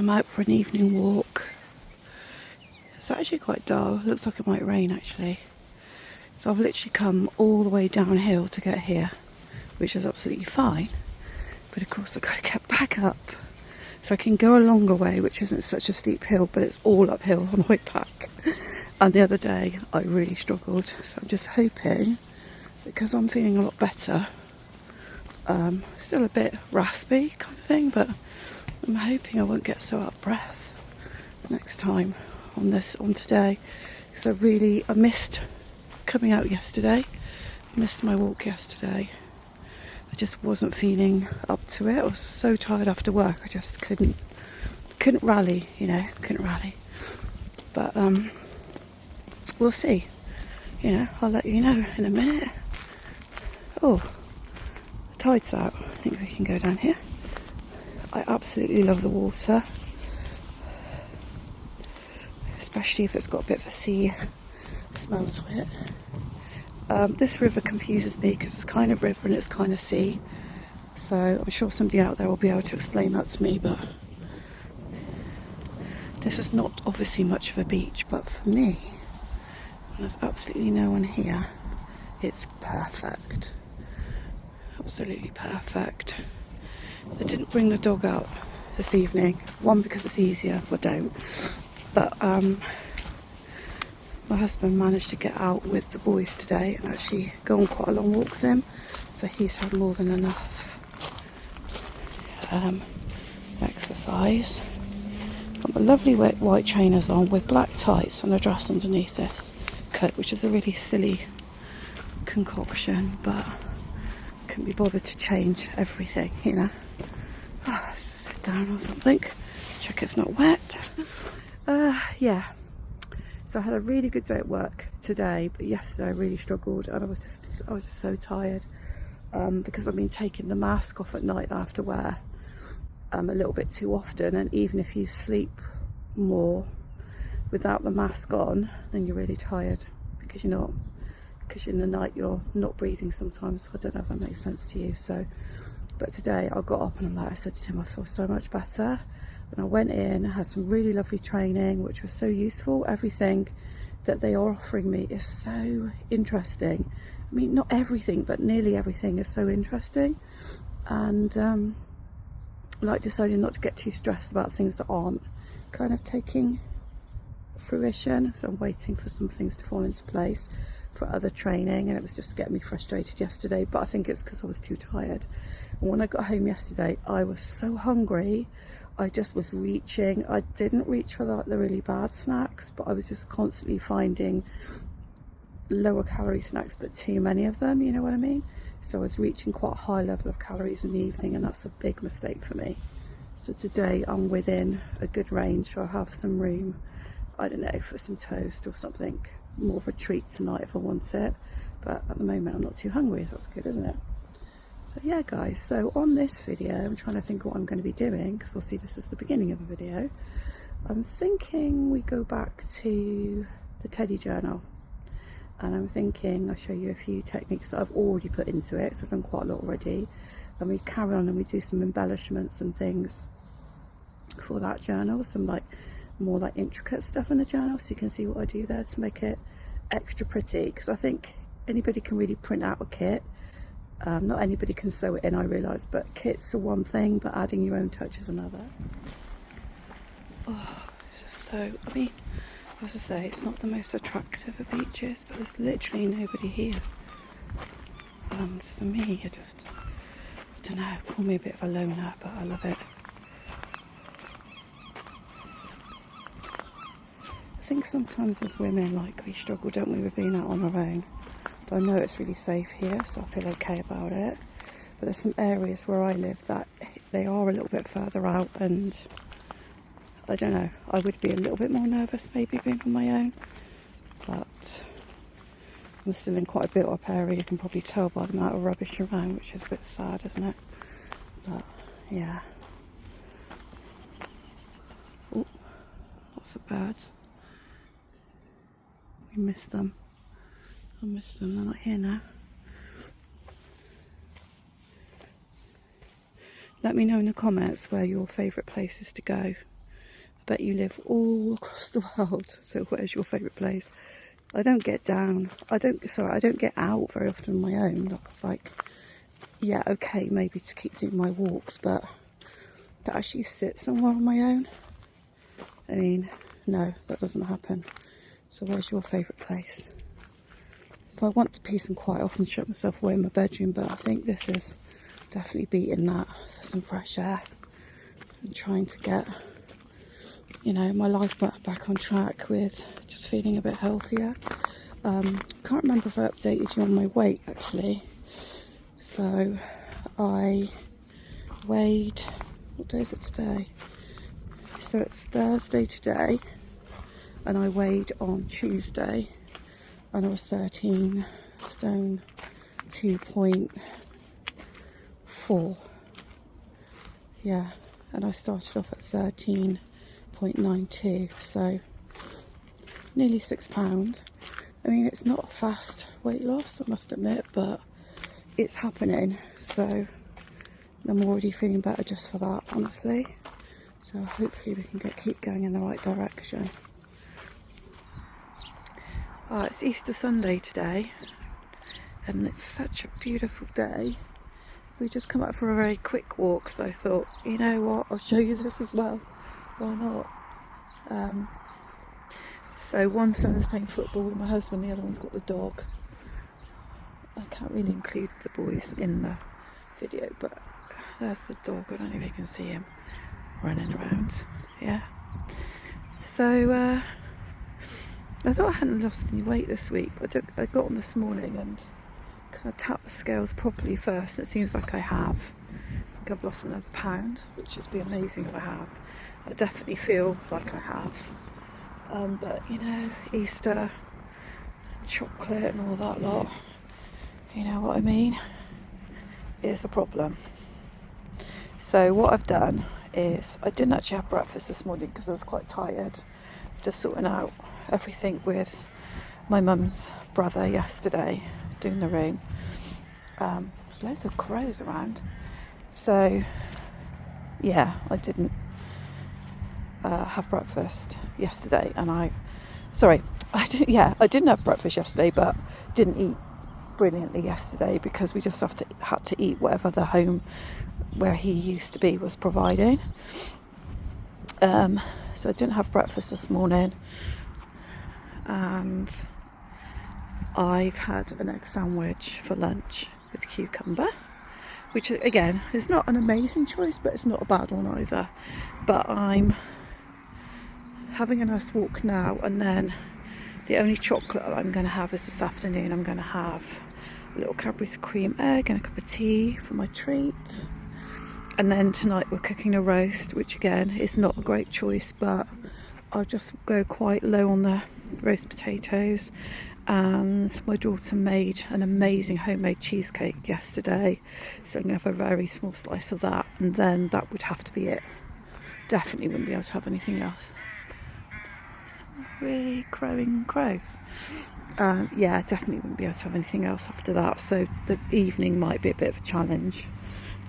I'm out for an evening walk. It's actually quite dull. It looks like it might rain actually. So I've literally come all the way downhill to get here, which is absolutely fine. But of course I've got to get back up. So I can go a longer way, which isn't such a steep hill, but it's all uphill on the way back. And the other day I really struggled. So I'm just hoping, because I'm feeling a lot better, still a bit raspy kind of thing, but I'm hoping I won't get so out of breath next time on today, because I missed coming out yesterday. I missed my walk yesterday. I just wasn't feeling up to it. I was so tired after work. I just couldn't rally, couldn't rally. But we'll see. I'll let you know in a minute. Oh, the tide's out. I think we can go down here. I absolutely love the water, especially if it's got a bit of a sea smell to it. This river confuses me because it's kind of river and it's kind of sea, so I'm sure somebody out there will be able to explain that to me. But this is not obviously much of a beach, but for me, when there's absolutely no one here, it's perfect. Absolutely perfect. I didn't bring the dog out this evening. One, because it's easier if I don't. But my husband managed to get out with the boys today and actually go on quite a long walk with him. So he's had more than enough exercise. Got my lovely white trainers on with black tights and a dress underneath this coat, which is a really silly concoction, but couldn't be bothered to change everything, sit down or something, check it's not wet. Yeah, so I had a really good day at work today, but yesterday I really struggled, and I was just so tired, because I've been taking the mask off at night after wear a little bit too often. And even if you sleep more without the mask on, then you're really tired because in the night you're not breathing sometimes. I don't know if that makes sense to you. But today I got up and I said to him, I feel so much better. And I went in, had some really lovely training, which was so useful. Everything that they are offering me is so interesting. I mean, not everything, but nearly everything is so interesting. And deciding not to get too stressed about things that aren't kind of taking fruition. So I'm waiting for some things to fall into place for other training, and it was just getting me frustrated yesterday, but I think it's because I was too tired. And when I got home yesterday, I was so hungry. I just was reaching. I didn't reach for the really bad snacks, but I was just constantly finding lower calorie snacks, but too many of them, you know what I mean? So I was reaching quite a high level of calories in the evening, and that's a big mistake for me. So today I'm within a good range, so I have some room, I don't know, for some toast or something, more of a treat tonight if I want it. But at the moment I'm not too hungry. That's good, isn't it? So yeah guys, so on this video I'm trying to think what I'm going to be doing, because I'll see this is the beginning of the video. I'm thinking we go back to the teddy journal, and I'm thinking I'll show you a few techniques that I've already put into it, so I've done quite a lot already, and we carry on and we do some embellishments and things for that journal, some more intricate stuff in the journal, so you can see what I do there to make it extra pretty, because I think anybody can really print out a kit. Not anybody can sew it in, I realise, but kits are one thing, but adding your own touch is another. Oh, it's just so, I mean, as I say, it's not the most attractive of beaches, but there's literally nobody here. So for me, I don't know, call me a bit of a loner, but I love it. I think sometimes as women, we struggle, don't we, with being out on our own. But I know it's really safe here, so I feel okay about it. But there's some areas where I live that they are a little bit further out, and I don't know, I would be a little bit more nervous maybe being on my own. But I'm still in quite a built up area, you can probably tell by the amount of rubbish around, which is a bit sad, isn't it? But yeah. Oh, lots of birds. We missed them. I missed them, they're not here now. Let me know in the comments where your favourite place is to go bet you live all across the world. So where's your favourite place? I don't get down. I don't get out very often on my own. It's like, yeah, okay, maybe to keep doing my walks, but to actually sit somewhere on my own, I mean, no, that doesn't happen. So where's your favourite place? If I want peace and quiet, I often shut myself away in my bedroom, but I think this is definitely beating that for some fresh air and trying to get, you know, my life back on track with just feeling a bit healthier. Can't remember if I updated you on my weight actually. So I weighed, what day is it today? So it's Thursday today, and I weighed on Tuesday, and I was 13 stone 2.4. Yeah, and I started off at 13.92, so nearly £6. I mean, it's not a fast weight loss, I must admit, but it's happening, so I'm already feeling better just for that, honestly. So hopefully we can keep going in the right direction. It's Easter Sunday today, and it's such a beautiful day. We just come out for a very quick walk, so I thought, you know what, I'll show you this as well. Why not? So one son is playing football with my husband, the other one's got the dog. I can't really include the boys in the video, but there's the dog. I don't know if you can see him running around. Yeah. So I thought I hadn't lost any weight this week, but I got on this morning and kind of tapped the scales properly first. It seems like I have. I think I've lost another £1, which would be amazing if I have. I definitely feel like I have. But you know, Easter, chocolate and all that lot, you know what I mean, is a problem. So what I've done is, I didn't actually have breakfast this morning because I was quite tired after sorting out everything with my mum's brother yesterday, doing the room. There's loads of crows around. So yeah, I didn't have breakfast yesterday, and I didn't have breakfast yesterday, but didn't eat brilliantly yesterday because we just had to eat whatever the home where he used to be was providing. So I didn't have breakfast this morning, and I've had an egg sandwich for lunch with cucumber, which again is not an amazing choice, but it's not a bad one either. But I'm having a nice walk now, and then the only chocolate I'm going to have is this afternoon. I'm going to have a little Cadbury's cream egg and a cup of tea for my treat. And then tonight we're cooking a roast, which again is not a great choice, but I'll just go quite low on the roast potatoes. And my daughter made an amazing homemade cheesecake yesterday, so I'm going to have a very small slice of that, and then that would have to be it. Definitely wouldn't be able to have anything else. Some really crowing crows. Yeah, definitely wouldn't be able to have anything else after that, so the evening might be a bit of a challenge.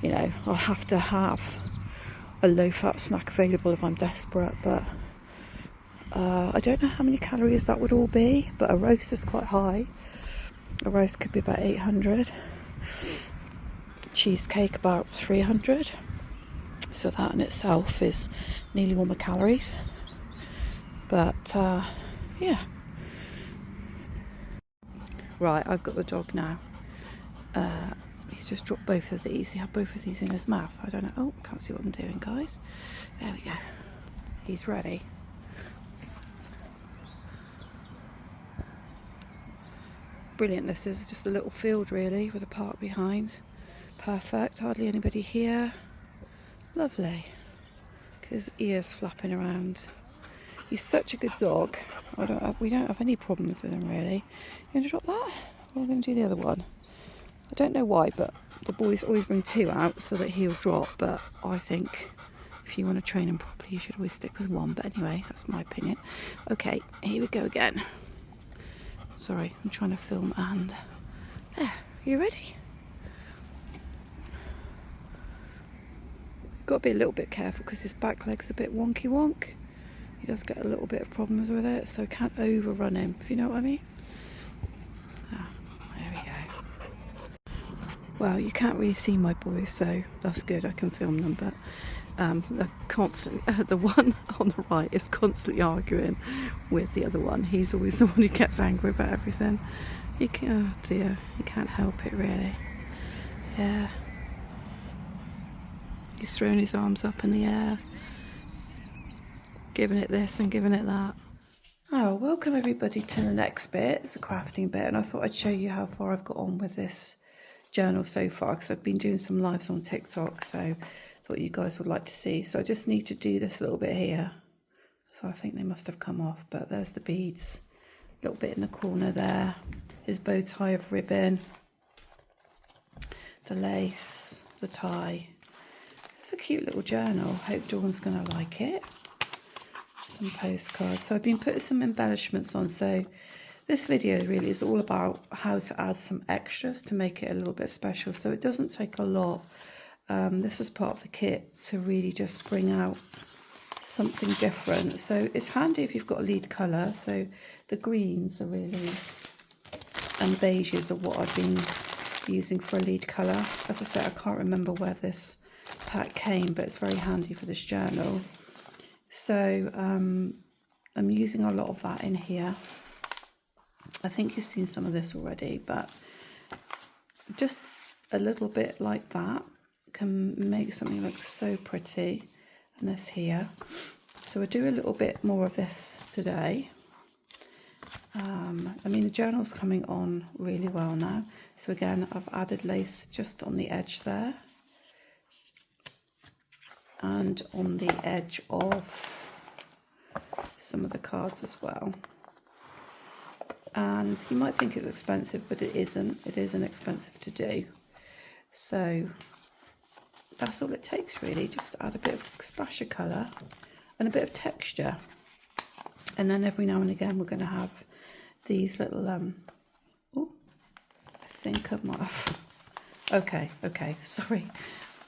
You know, I'll have to have a low-fat snack available if I'm desperate, but I don't know how many calories that would all be, but a roast is quite high. A roast could be about 800. Cheesecake about 300. So that in itself is nearly all my calories. But yeah. Right, I've got the dog now. He's just dropped both of these. He had both of these in his mouth. I don't know. Oh, can't see what I'm doing, guys. There we go. He's ready. Brilliant. This is just a little field really with a park behind. Perfect. Hardly anybody here. Lovely. Look at his ears flapping around. He's such a good dog. We don't have any problems with him really. You going to drop that? Or are we going to do the other one? I don't know why, but the boys always bring two out so that he'll drop, but I think if you want to train him properly, you should always stick with one. But anyway, that's my opinion. Okay, here we go again. Sorry, I'm trying to film and... There, you ready? Got to be a little bit careful because his back leg's a bit wonky wonk. he does get a little bit of problems with it, so can't overrun him, if you know what I mean. There we go. Well, you can't really see my boys, so that's good, I can film them, but they're constantly, the one on the right is constantly arguing with the other one. He's always the one who gets angry about everything. Oh dear, he can't help it really. Yeah. He's throwing his arms up in the air, giving it this and giving it that. Oh, welcome everybody to the next bit. It's the crafting bit, and I thought I'd show you how far I've got on with this journal so far, because I've been doing some lives on TikTok, so I thought you guys would like to see. So I just need to do this little bit here. So I think they must have come off, but there's the beads, a little bit in the corner there, his bow tie of ribbon, the lace, the tie. It's a cute little journal. Hope Dawn's going to like it. Some postcards. So I've been putting some embellishments on. So this video really is all about how to add some extras to make it a little bit special. So it doesn't take a lot. This is part of the kit to really just bring out something different. So it's handy if you've got a lead colour. So the greens are really, and beiges are what I've been using for a lead colour. As I said, I can't remember where this pack came, but it's very handy for this journal. So I'm using a lot of that in here. I think you've seen some of this already, but just a little bit like that can make something look so pretty. And this here, so we'll do a little bit more of this today. I mean, the journal's coming on really well now. So again, I've added lace just on the edge there, and on the edge of some of the cards as well. And you might think it's expensive, but it isn't. It isn't expensive to do. So that's all it takes really, just to add a bit of splash of colour and a bit of texture. And then every now and again we're going to have these little oh, I think I might have, okay, sorry,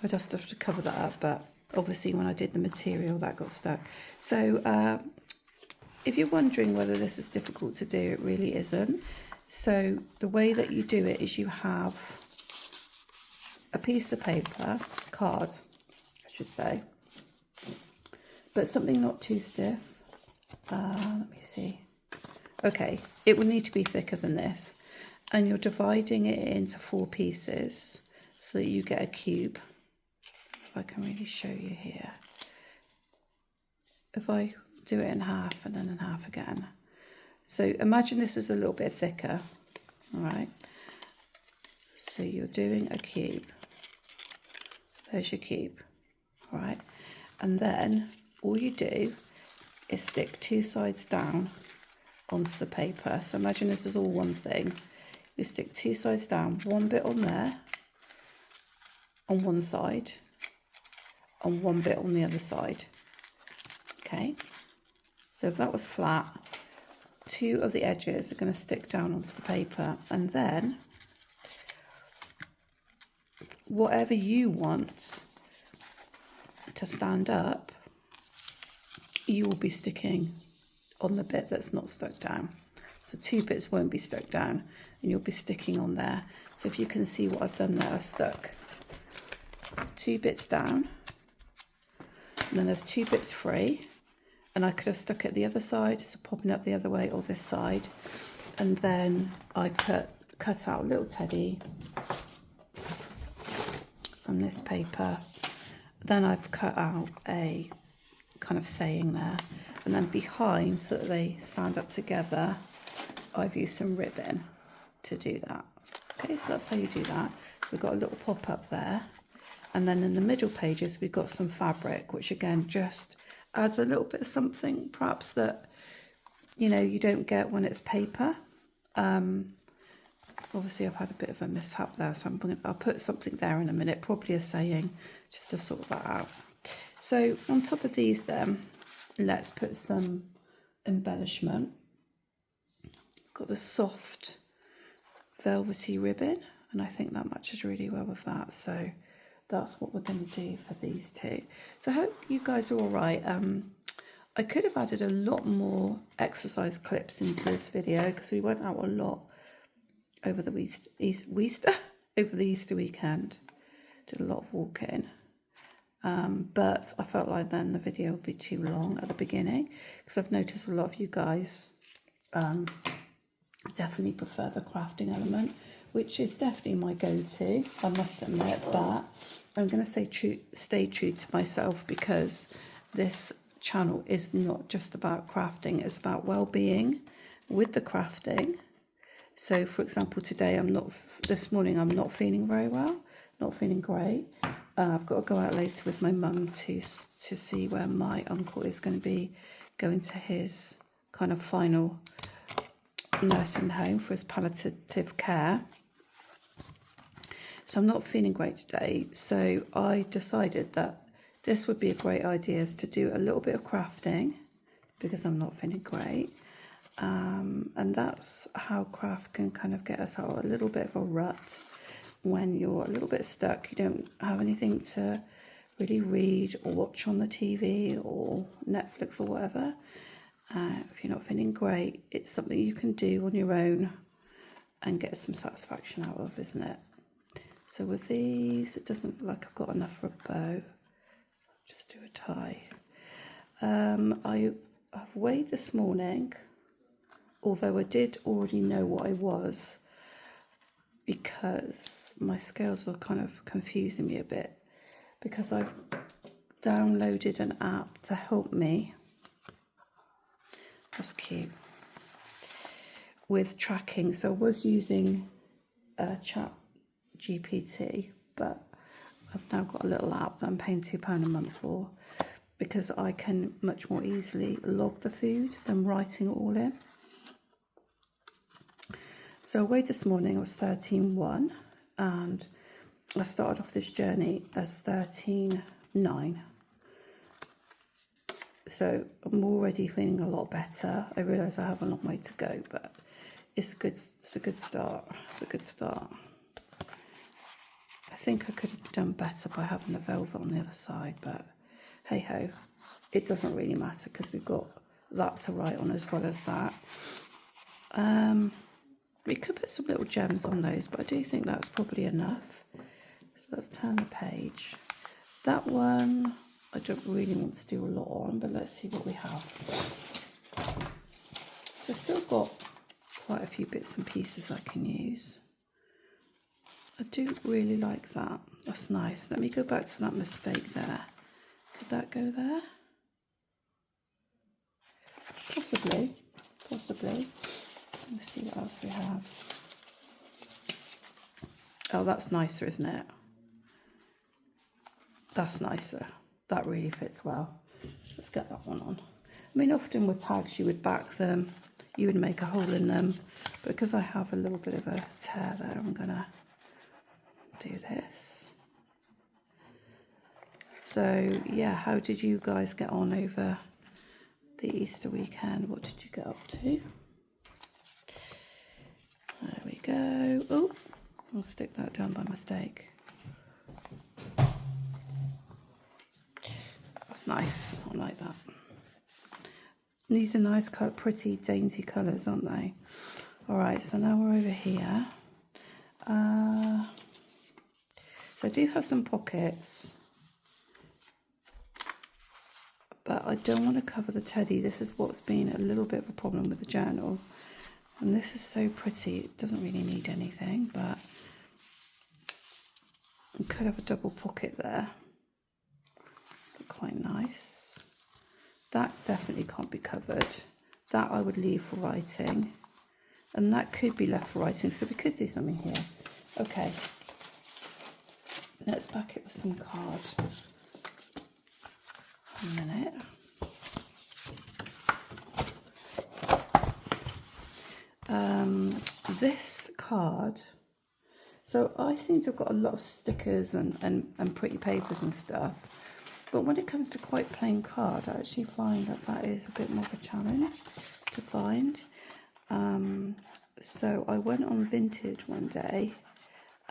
I just have to cover that up, but obviously when I did the material that got stuck. So if you're wondering whether this is difficult to do, it really isn't. So the way that you do it is you have a piece of paper, card I should say, but something not too stiff. Let me see. Okay, it will need to be thicker than this, and you're dividing it into 4 pieces so that you get a cube. If I can really show you here. If I do it in half and then in half again. So imagine this is a little bit thicker, all right? So you're doing a cube. So there's your cube, all right? And then all you do is stick 2 sides down onto the paper. So imagine this is all one thing. You stick 2 sides down, one bit on there, on one side, and one bit on the other side. Okay, so if that was flat, 2 of the edges are going to stick down onto the paper, and then whatever you want to stand up, you will be sticking on the bit that's not stuck down. So 2 bits won't be stuck down, and you'll be sticking on there. So if you can see what I've done there, I've stuck 2 bits down, and then there's 2 bits free, and I could have stuck it the other side, so popping up the other way, or this side, and then I cut out a little teddy from this paper. Then I've cut out a kind of saying there, and then behind, so that they stand up together, I've used some ribbon to do that. Okay, so that's how you do that. So we've got a little pop-up there, and then in the middle pages we've got some fabric, which again just adds a little bit of something perhaps that, you know, you don't get when it's paper. Obviously I've had a bit of a mishap there, so I'll put something there in a minute, probably a saying, just to sort that out. So on top of these then, let's put some embellishment. Got the soft velvety ribbon, and I think that matches really well with that, so that's what we're going to do for these 2. So I hope you guys are all right. I could have added a lot more exercise clips into this video because we went out a lot over the Easter weekend. Did a lot of walking. But I felt like then the video would be too long at the beginning because I've noticed a lot of you guys definitely prefer the crafting element, which is definitely my go-to, I must admit, but I'm going to stay true to myself because this channel is not just about crafting, it's about well-being with the crafting. So for example, this morning I'm not feeling very well, not feeling great. I've got to go out later with my mum to see where my uncle is going to be going to his kind of final nursing home for his palliative care. So I'm not feeling great today. So I decided that this would be a great idea to do a little bit of crafting because I'm not feeling great. And that's how craft can kind of get us out of a little bit of a rut when you're a little bit stuck. You don't have anything to really read or watch on the TV or Netflix or whatever. If you're not feeling great, it's something you can do on your own and get some satisfaction out of, isn't it? So with these, it doesn't look like I've got enough for a bow. Just do a tie. I have weighed this morning, although I did already know what I was because my scales were kind of confusing me a bit because I've downloaded an app to help me. That's cute. With tracking. So I was using Chat GPT, but I've now got a little app that I'm paying £2 a month for because I can much more easily log the food than writing it all in. So I weighed this morning, I was 13.1 and I started off this journey as 13.9. So I'm already feeling a lot better. I realise I have a long way to go, but it's a good start. It's a good start. I think I could have done better by having the velvet on the other side, but hey ho, it doesn't really matter because we've got that to write on as well as that. We could put some little gems on those, but I do think that's probably enough. So let's turn the page. That one I don't really want to do a lot on, but let's see what we have. So I've still got quite a few bits and pieces I can use. I do really like that. That's nice. Let me go back to that mistake there. Could that go there? Possibly. Let's see what else we have. Oh, that's nicer, isn't it? That's nicer. That really fits well. Let's get that one on. I mean, often with tags, you would back them, you would make a hole in them. But because I have a little bit of a tear there, I'm gonna do this. So yeah, how did you guys get on over the Easter weekend? What did you get up to? There we go. Oh, I'll stick that down by mistake. That's nice. I like that. These are nice, pretty, dainty colours, aren't they? All right, so now we're over here. So I do have some pockets, but I don't want to cover the teddy. This is what's been a little bit of a problem with the journal. And this is so pretty, it doesn't really need anything, but I could have a double pocket there. Look quite nice. That definitely can't be covered. That I would leave for writing. And that could be left for writing, so we could do something here. Okay. Let's back it with some card. A minute. This card, so I seem to have got a lot of stickers and pretty papers and stuff, but when it comes to quite plain card, I actually find that is a bit more of a challenge to find. So I went on Vinted one day,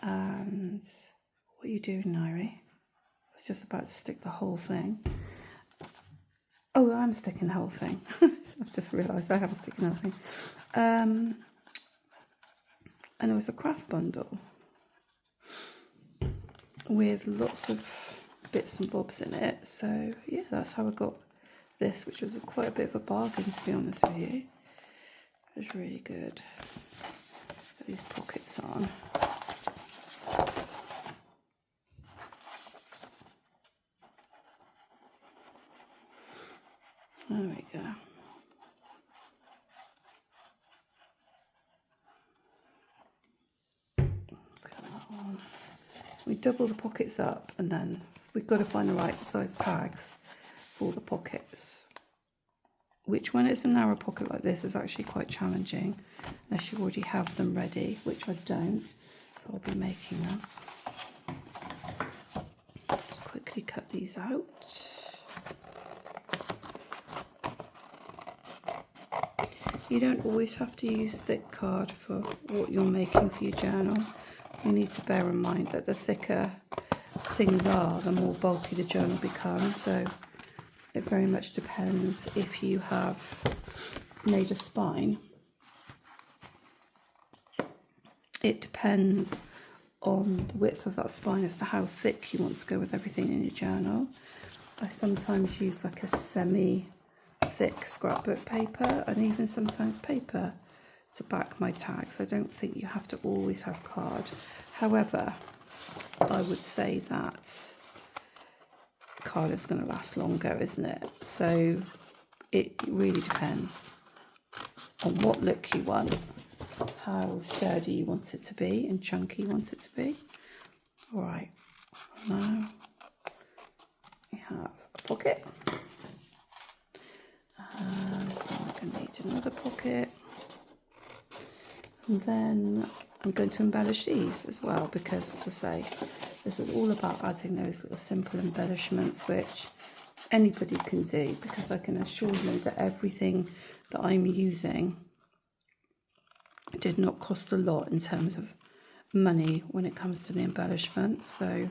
and what are you doing, Nairi? I was just about to stick the whole thing. Oh, I'm sticking the whole thing. I've just realised I haven't sticking the whole thing. And it was a craft bundle with lots of bits and bobs in it. So yeah, that's how I got this, which was quite a bit of a bargain, to be honest with you. It was really good. Put these pockets on. There we go. Let's get that on. We double the pockets up, and then we've got to find the right size tags for the pockets, which when it's a narrow pocket like this is actually quite challenging unless you already have them ready, which I don't, so I'll be making them. Just quickly cut these out. You don't always have to use thick card for what you're making for your journal. You need to bear in mind that the thicker things are, the more bulky the journal becomes. So it very much depends if you have made a spine. It depends on the width of that spine as to how thick you want to go with everything in your journal. I sometimes use like a semi-thick scrapbook paper, and even sometimes paper to back my tags. I don't think you have to always have card. However, I would say that card is going to last longer, isn't it? So it really depends on what look you want, how sturdy you want it to be and chunky you want it to be. All right, now we have a pocket, and so I'm going to need another pocket, and then I'm going to embellish these as well, because as I say, this is all about adding those little simple embellishments which anybody can do, because I can assure you that everything that I'm using did not cost a lot in terms of money when it comes to the embellishment. So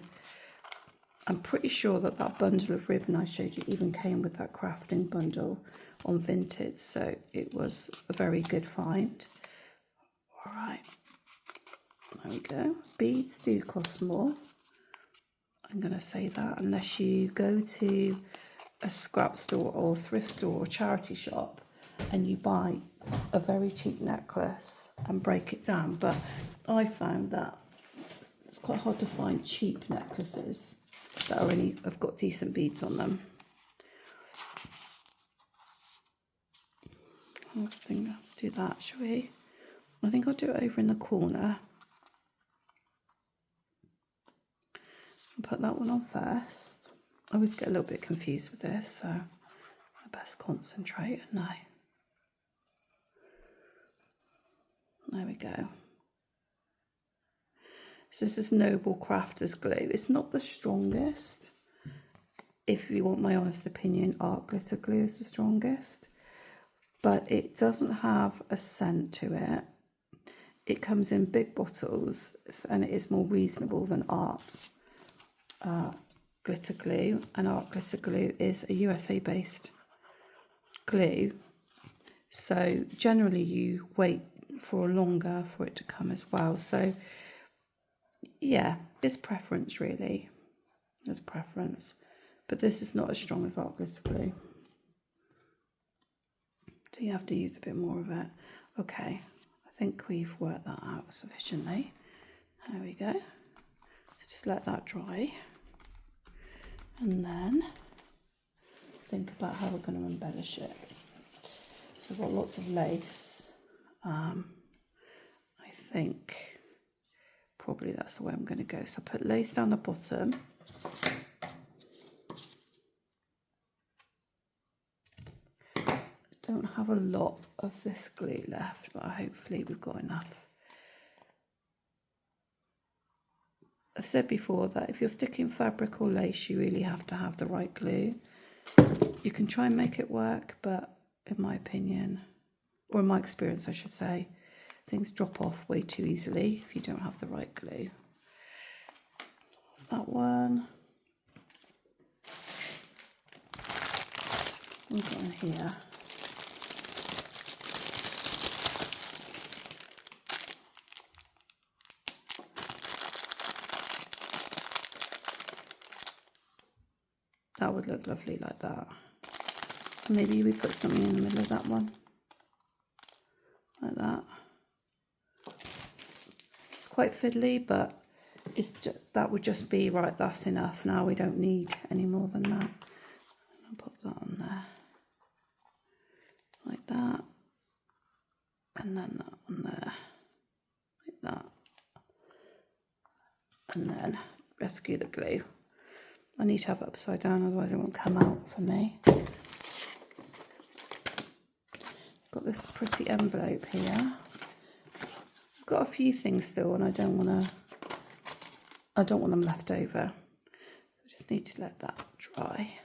I'm pretty sure that that bundle of ribbon I showed you even came with that crafting bundle on Vinted, so it was a very good find. All right, there we go. Beads do cost more, I'm going to say that, unless you go to a scrap store or thrift store or charity shop and you buy a very cheap necklace and break it down. But I found that it's quite hard to find cheap necklaces that are have got decent beads on them. Let's do that, shall we? I think I'll do it over in the corner. I'll put that one on first. I always get a little bit confused with this, so I best concentrate, and there we go. So this is Noble Crafters glue. It's not the strongest. If you want my honest opinion, art glitter glue is the strongest, but it doesn't have a scent to it. It comes in big bottles, and it is more reasonable than art glitter glue, and art glitter glue is a USA based glue, so generally you wait for longer for it to come as well. So yeah, it's preference really, it's preference, but this is not as strong as art glitter glue, so you have to use a bit more of it. Okay, I think we've worked that out sufficiently. There we go. Let's just let that dry, and then think about how we're going to embellish it. So we've got lots of lace. I think probably that's the way I'm going to go. So I put lace down the bottom. Don't have a lot of this glue left, but hopefully we've got enough. I've said before that if you're sticking fabric or lace, you really have to have the right glue. You can try and make it work, but in my opinion, or in my experience I should say, things drop off way too easily if you don't have the right glue. That's that one. we've got in here. That would look lovely like that. Maybe we put something in the middle of that one, like that. It's quite fiddly, but that would just be right. That's enough. Now we don't need any more than that. I'll put that on there, like that, and then that on there, like that, and then rescue the glue. I need to have it upside down, otherwise it won't come out for me. Got this pretty envelope here. I've got a few things still, and I don't want them left over. I just need to let that dry.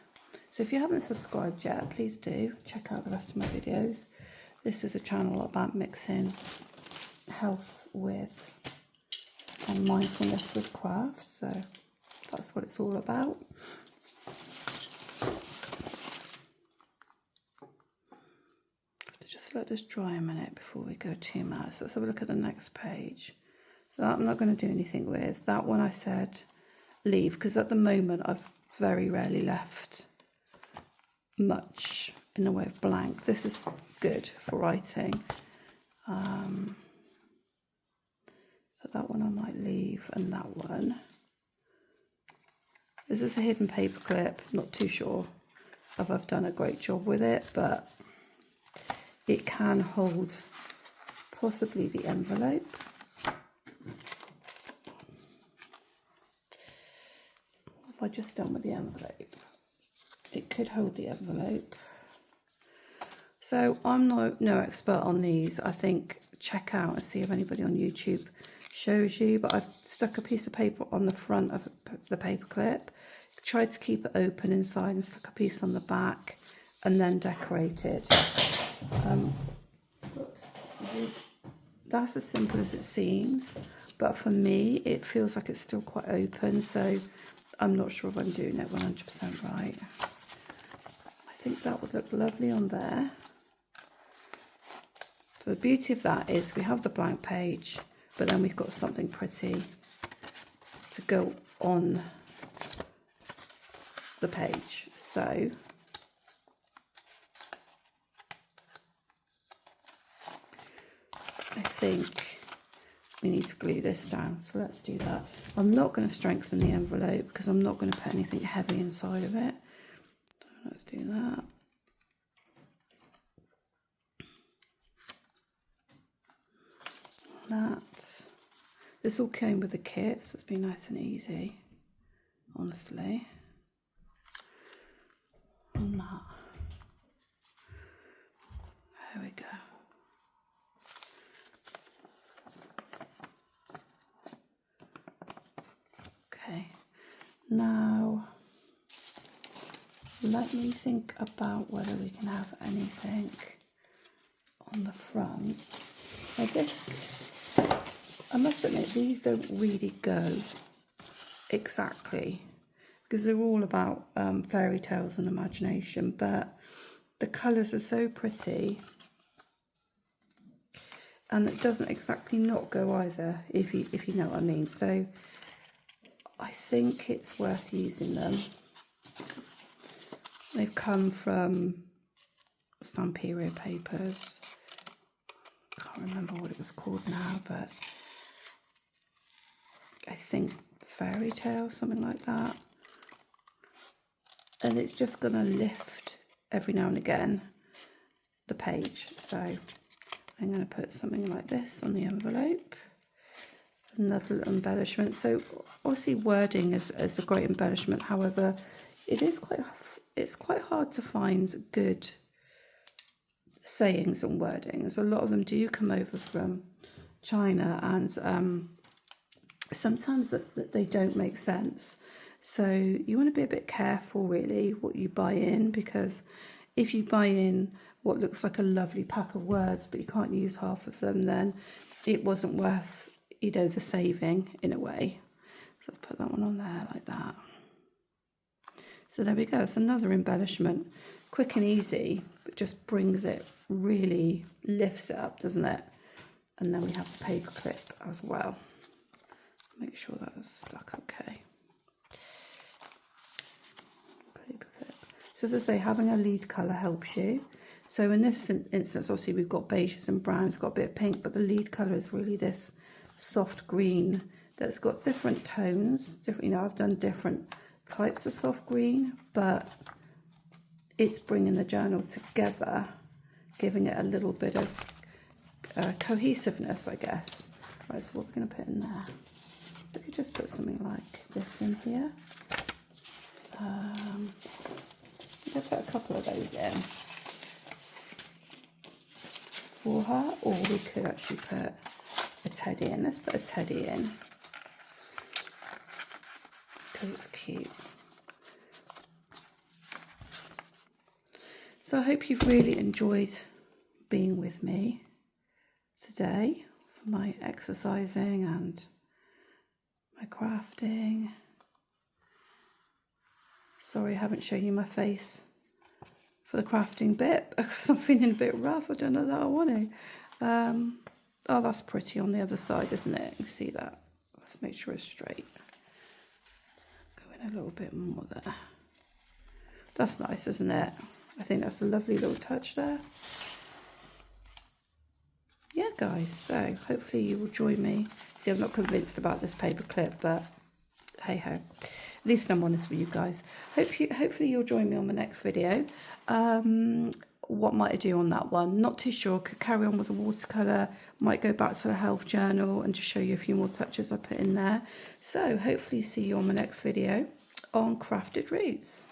So if you haven't subscribed yet, please do check out the rest of my videos. This is a channel about mixing health with and mindfulness with craft, so that's what it's all about. Just let this dry a minute before we go too much. So let's have a look at the next page. So that I'm not going to do anything with. That one I said leave, because at the moment I've very rarely left much in the way of blank. This is good for writing. So that one I might leave, and that one. This is a hidden paper clip. Not too sure if I've done a great job with it, but it can hold possibly the envelope. What have I just done with the envelope? It could hold the envelope. So I'm no expert on these. I think check out and see if anybody on YouTube shows you, but I've stuck a piece of paper on the front of the paper clip, tried to keep it open inside, and stuck a piece on the back, and then decorated. That's as simple as it seems, but for me it feels like it's still quite open, so I'm not sure if I'm doing it 100% right. I think that would look lovely on there. So the beauty of that is we have the blank page, but then we've got something pretty to go on the page. So I think we need to glue this down, so let's do that. I'm not going to strengthen the envelope because I'm not going to put anything heavy inside of it. So let's do that. This all came with the kit, so it's been nice and easy, honestly. And that. There we go. Okay, now let me think about whether we can have anything on the front. Now this, I must admit, these don't really go exactly, because they're all about fairy tales and imagination, but the colours are so pretty, and it doesn't exactly not go either, if you know what I mean. So I think it's worth using them. They've come from Stamperia Papers. Can't remember what it was called now, but I think fairy tale, something like that. And it's just going to lift every now and again the page. So I'm going to put something like this on the envelope. Another little embellishment. So obviously wording is a great embellishment. However, it's quite hard to find good sayings and wordings. A lot of them do come over from China, and sometimes they don't make sense. So you want to be a bit careful really what you buy in, because if you buy in what looks like a lovely pack of words but you can't use half of them, then it wasn't worth, the saving in a way. So let's put that one on there like that. So there we go. It's another embellishment. quick and easy, but just brings it, really lifts it up, doesn't it? And then we have the paper clip as well. Make sure that's stuck okay. Paper clip. So as I say, having a lead colour helps you. So in this instance, obviously we've got beiges and browns, got a bit of pink, but the lead colour is really this soft green that's got different tones. Different, you know, I've done different types of soft green, but it's bringing the journal together, giving it a little bit of cohesiveness, I guess. Right, so what we're going to put in there? We could just put something like this in here. I'm going to put a couple of those in for her, or we could actually put a teddy in. Let's put a teddy in because it's cute. So I hope you've really enjoyed being with me today for my exercising and my crafting. Sorry I haven't shown you my face for the crafting bit because I'm feeling a bit rough. I don't know that I want to. Oh, that's pretty on the other side, isn't it? You see that? Let's make sure it's straight. Go in a little bit more there. That's nice, isn't it? I think that's a lovely little touch there. Yeah, guys, so hopefully you will join me. See, I'm not convinced about this paper clip, but hey ho. At least I'm honest with you guys. Hopefully you'll join me on the next video. What might I do on that one? Not too sure. Could carry on with the watercolour. Might go back to the health journal and just show you a few more touches I put in there. So hopefully see you on the next video on Crafted Roots.